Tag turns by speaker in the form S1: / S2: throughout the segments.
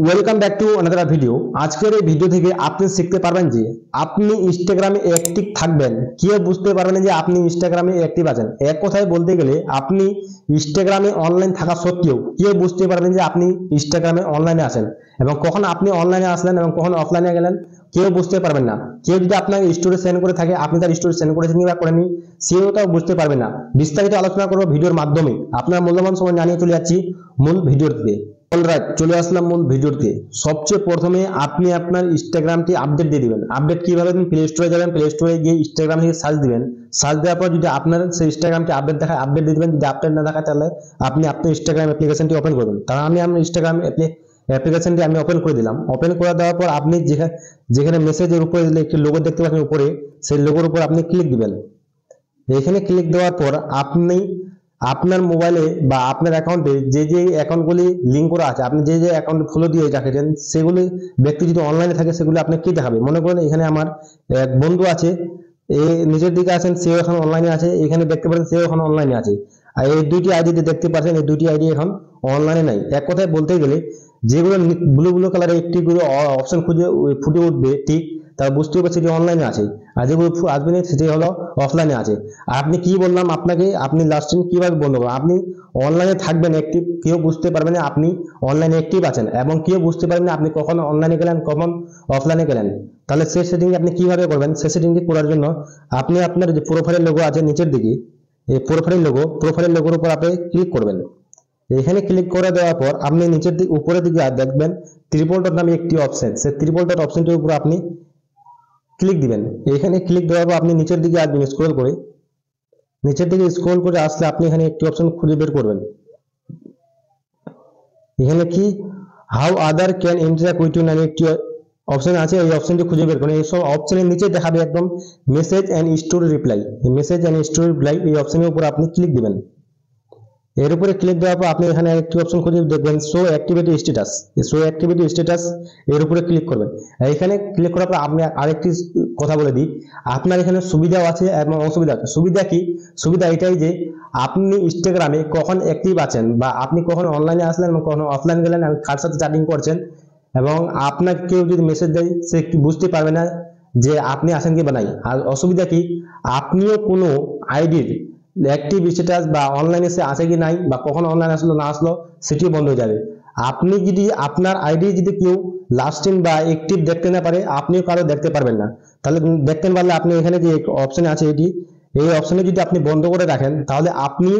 S1: Welcome back to another video. আজকের এই video থেকে আপনি শিখতে পারবেন যে আপনি ইনস্টাগ্রামে অ্যাক্টিভ থাকবেন, কেউ বুঝতে পারবেন যে আপনি ইনস্টাগ্রামে অ্যাক্টিভ আছেন। এক কথায় বলতে গেলে আপনি ইনস্টাগ্রামে অনলাইন থাকা সত্ত্বেও কেউ বুঝতে পারবেন যে আপনি ইনস্টাগ্রামে অনলাইনে আছেন, এবং কখন আপনি অনলাইনে আসলেন এবং কখন অফলাইনে গেলেন কেউ বুঝতে পারবেন না। কেউ যদি আপনার স্টোরি সেন্ড করে থাকে, আপনি তার স্টোরি সেন্ড করেছেন বা করেননি সেও তাও বুঝতে পারবে না। বিস্তারিত আলোচনা করবো ভিডিওর মাধ্যমে। আপনার মূল্যবান সময় জানিয়ে চলে যাচ্ছি মূল ভিডিওতে। অলরাইট, চলে আসলাম মূল ভিডিওতে। সবচেয়ে প্রথমে আপনি আপনার ইনস্টাগ্রামটি আপডেট দিয়ে দিবেন। আপডেট কিভাবে? আপনি প্লে স্টোরে যাবেন, প্লে স্টোরে গিয়ে ইনস্টাগ্রাম থেকে সার্চ দিবেন। সার্চ দেওয়ার পর যদি আপনার সেই ইনস্টাগ্রামটি আপডেট দেখায় আপডেট দিয়ে দিবেন। যদি আপডেট না দেখায় তাহলে আপনি আপনার ইনস্টাগ্রাম অ্যাপ্লিকেশনটি ওপেন করবেন। তাহলে আমি আমার ইনস্টাগ্রাম অ্যাপ্লিকেশনটি আমি ওপেন করে দিলাম। ওপেন করে দেওয়ার পর আপনি যেখানে মেসেজের উপরে একটি লোগো দেখতে পাচ্ছেন উপরে, সেই লোগোর উপর আপনি ক্লিক দিবেন। এখানে ক্লিক দেওয়ার পর আপনি আপনার মোবাইলে বা আপনার অ্যাকাউন্টে যে যে অ্যাকাউন্টগুলি লিঙ্ক করা আছে, আপনি যে যে অ্যাকাউন্ট ফলো দিয়ে রাখেছেন সেগুলি ব্যক্তি যদি অনলাইনে থাকে সেগুলো আপনি কি দেখাবে। মনে করেন এখানে আমার এক বন্ধু আছে, নিচের দিকে আছেন, সেও এখন অনলাইনে আছে। এখানে দেখতে পারেন সেও এখন অনলাইনে আছে। আর এই দুইটি আইডি দেখতে পাচ্ছেন, এই দুইটি আইডি এখন অনলাইনে নাই। এক কথায় বলতে গেলে যেগুলো ব্লু ব্লু কালারের একটি অপশন খুঁজে ফুটে উঠবে ঠিক, তারা বুঝতে হবে সেটি অনলাইনে আছে, আর যেগুলো আসবে না সেটি হলো অফলাইনে আছে। আর আপনি কি বললাম আপনাকে, আপনি লাস্ট টাইম কিভাবে বন্ধ করবেন? আপনি অনলাইনে থাকবেন অ্যাক্টিভ, কেউ বুঝতে পারবে না আপনি অনলাইনে অ্যাক্টিভ আছেন, এবং কেউ বুঝতে পারবে না আপনি কখন অনলাইনে গেলেন কখন অফলাইনে গেলেন। তাহলে সেই সেটিং আপনি কিভাবে করবেন? সেই সেটিংটি করার জন্য আপনি আপনার যে প্রোফাইলের লোগো আছে নিচের দিকে, এই প্রোফাইলের লোগোর উপর আপনি ক্লিক করবেন। এখানে ক্লিক করে দেওয়ার পর আপনি নিচের দিকে উপরের দিকে দেখবেন ট্রিপল ডট নামে একটি অপশন। সেই ট্রিপল ডট অপশনটির উপর আপনি ক্লিক দিবেন। এখানে ক্লিক দেওয়ার পর আপনি নিচের দিকে আসবেন, স্ক্রল করে আসলে আপনি এখানে একটি অপশন খুঁজে বের করবেন। এখানে কি how other can interact with you নামে একটি অপশন আছে, এই অপশনটি খুঁজে বের করুন। এইসব অপশনের নিচে দেখাবে একদম মেসেজ এন্ড স্টোরি রিপ্লাই। এই মেসেজ এন্ড স্টোরি রিপ্লাই এই অপশনের উপর আপনি ক্লিক দিবেন। এর উপরে ক্লিক দেওয়ার পর আপনি এখানে একটি অপশন খুঁজে দেখবেন শো অ্যাক্টিভিটি স্ট্যাটাস। এই শো অ্যাক্টিভিটি স্ট্যাটাস এর উপরে ক্লিক করবেন। এখানে ক্লিক করার পর আপনি আরেকটি কথা বলে দিই, আপনার এখানে সুবিধাও আছে এবং অসুবিধা আছে। সুবিধা কি? সুবিধা এটাই যে আপনি ইনস্টাগ্রামে কখন অ্যাক্টিভ আছেন বা আপনি কখন অনলাইনে আসলেন এবং কখন অফলাইন গেলেন এবং কার সাথে চ্যাটিং করছেন, এবং আপনাকে কেউ যদি মেসেজ দেয় সে বুঝতে পারবে না যে আপনি আছেন কি বা নাই। আর অসুবিধা কি? আপনিও কোনো আইডির অ্যাক্টিভ স্ট্যাটাস বা অনলাইনে সে আছে কি নাই বা কখন অনলাইন আসলো না আসলো সেটিও বন্ধ হয়ে যাবে। আপনি যদি আপনার আইডি যদি কেউ লাস্ট ইন বা অ্যাক্টিভ দেখতে না পারে, আপনিও কারো দেখতে পারবেন না। তাহলে দেখতে পারলে আপনি এখানে যে অপশন আছে এই অপশনে যদি আপনি বন্ধ করে রাখেন তাহলে আপনি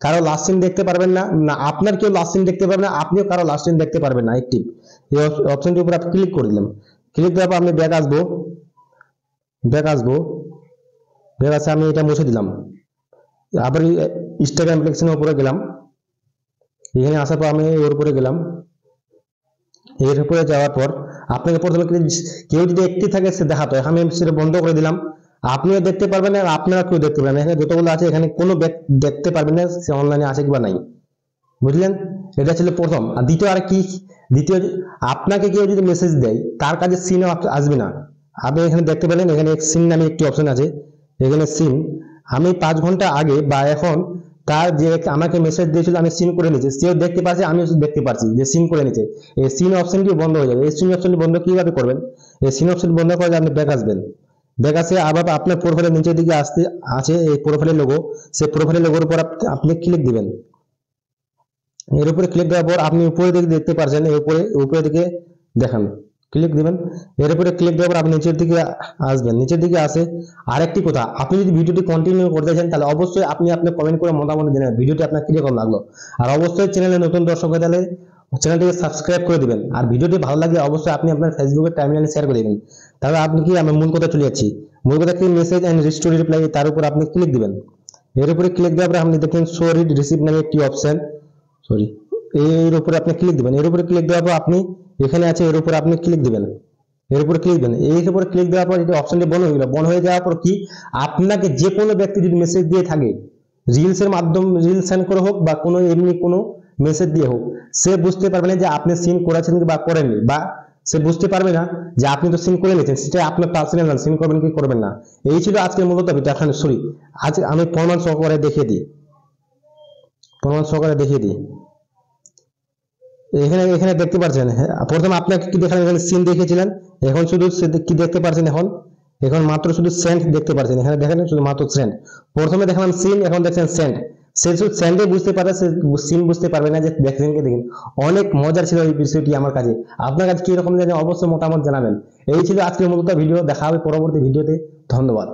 S1: কারো লাস্ট ইন দেখতে পারবেন না, না আপনার কেউ লাস্ট ইন দেখতে পারবে না, আপনিও কারো লাস্ট ইন দেখতে পারবেন না অ্যাক্টিভ। এই অপশনটির উপর আপনি ক্লিক করে দিলাম। ক্লিক দেওয়ার পর আপনি ব্যাক আসবো, আমি এটা মুছে দিলাম। আবার ইনস্টাগ্রাম অ্যাপ্লিকেশনের উপরে গেলাম। এখানে আসার পর আমি এর উপরে গেলাম। এর উপরে যাওয়ার পর আপনাকে প্রথমে কেউ যদি একটি থাকে সে দেখাতো, আমি সেটা বন্ধ করে দিলাম। আপনিও দেখতে পারবেন না, আপনারা কেউ দেখতে পারবেন না। এখানে যতগুলো আছে এখানে কোনো দেখতে পারবেন না সে অনলাইনে আছে কিংবা নাই। বুঝলেন? এটা ছিল প্রথম। আর দ্বিতীয় আপনাকে কেউ যদি মেসেজ দেয় তার কাছে সিন আসবে না। আপনি এখানে দেখতে পেলেন এখানে সিন নামে একটি অপশন আছে। এখানে সিন আমি 5 ঘন্টা আগে বা এখন তার যে আমাকে মেসেজ দিয়েছিল আমি সিন করে নিয়েছি, সেও দেখতে পাচ্ছে, আমিও দেখতে পাচ্ছি যে সিন করে নিয়েছে। এই সিন অপশনটি বন্ধ হয়ে যাবে। এই সিন অপশনটি বন্ধ কিভাবে করবেন? এই সিন অপশন বন্ধ করে আপনি ব্যাক আসবেন। ব্যাক আসে আবার আপনার প্রোফাইলের নিচের দিকে আছে এই প্রোফাইলের লোগো। সেই প্রোফাইলের লোগোর উপর আপনি ক্লিক দিবেন। এর উপরে ক্লিক দেওয়ার পর আপনি উপরের দিকে দেখতে পাচ্ছেন, উপরের দিকে দেখান, ক্লিক দিবেন। এর উপরে ক্লিক দেওয়ার পর আপনি নিচের দিকে আসবেন। নিচের দিকে আসে আরেকটি কথা, আপনি যদি ভিডিওটি কন্টিনিউ করতে চান তাহলে অবশ্যই আপনি কমেন্ট করে মতামত জানাবেন ভিডিওটি আপনার কিরকম লাগলো। আর অবশ্যই চ্যানেলে নতুন দর্শক হয়ে তাহলে চ্যানেলটিকে সাবস্ক্রাইব করে দিবেন। আর ভিডিওটি ভালো লাগলে অবশ্যই আপনি আপনার ফেসবুকের টাইমলাইনে শেয়ার করে দিবেন। তাহলে আপনি কি, আমি মূল কথা চলে যাচ্ছি। মূল কথা কি? মেসেজ এন্ড স্টোরি রিপ্লাই, তার উপর আপনি ক্লিক দিবেন। এর উপরে ক্লিক দেওয়ার পর আপনি দেখেন শো রিড রিসিভ নামে একটি অপশন, এর উপরে আপনি ক্লিক দিবেন। এর উপরে ক্লিক দেওয়ার পর আপনি এখানে আছে এর উপরে আপনি ক্লিক দিবেন। এর উপরে ক্লিক দেন। এর উপরে ক্লিক দেওয়ার পর এই অপশনটি বন্ধ হয়ে গেল। বন্ধ হয়ে যাওয়ার পর কি, আপনাকে যে কোনো ব্যক্তি যদি মেসেজ দিয়ে থাকে রিলসের মাধ্যমে, রিল সেন্ড করে হোক বা কোনো এমনি কোনো মেসেজ দিয়ে হোক, সে বুঝতে পারবে না যে আপনি সিন করেছেন বা করেননি, বা সে বুঝতে পারবে না যে আপনি তো সিন করে নিয়েছেন। সেটা আপনার পার্সোনাল, সিন করবেন কি করবেন না। এই ছিল আজকের মূলত ভিডিও। আজ আমি প্রমাণ সহকারে দেখিয়ে দিই। এখানে এখানে দেখতে পাচ্ছেন, হ্যাঁ, প্রথমে আপনাকে কি দেখালাম, এখানে সিন দেখেছিলেন, এখন শুধু কি দেখতে পাচ্ছেন, এখন এখন মাত্র শুধু সেন্ট দেখতে পাচ্ছেন। এখানে দেখেন শুধু মাত্র সেন্ট, প্রথমে দেখালাম সিন, এখন দেখছেন সেন্ট। সে শুধু সেন্টে বুঝতে পারে, সে সিন বুঝতে পারবে না যে দেখছেন কি দেখেন। অনেক মজার ছিল এই বিষয়টি আমার কাছে। আপনার কাছে কি রকম জানেন অবশ্যই মতামত জানাবেন। এই ছিল আজকের মূলত ভিডিও, দেখা হবে পরবর্তী ভিডিওতে। ধন্যবাদ।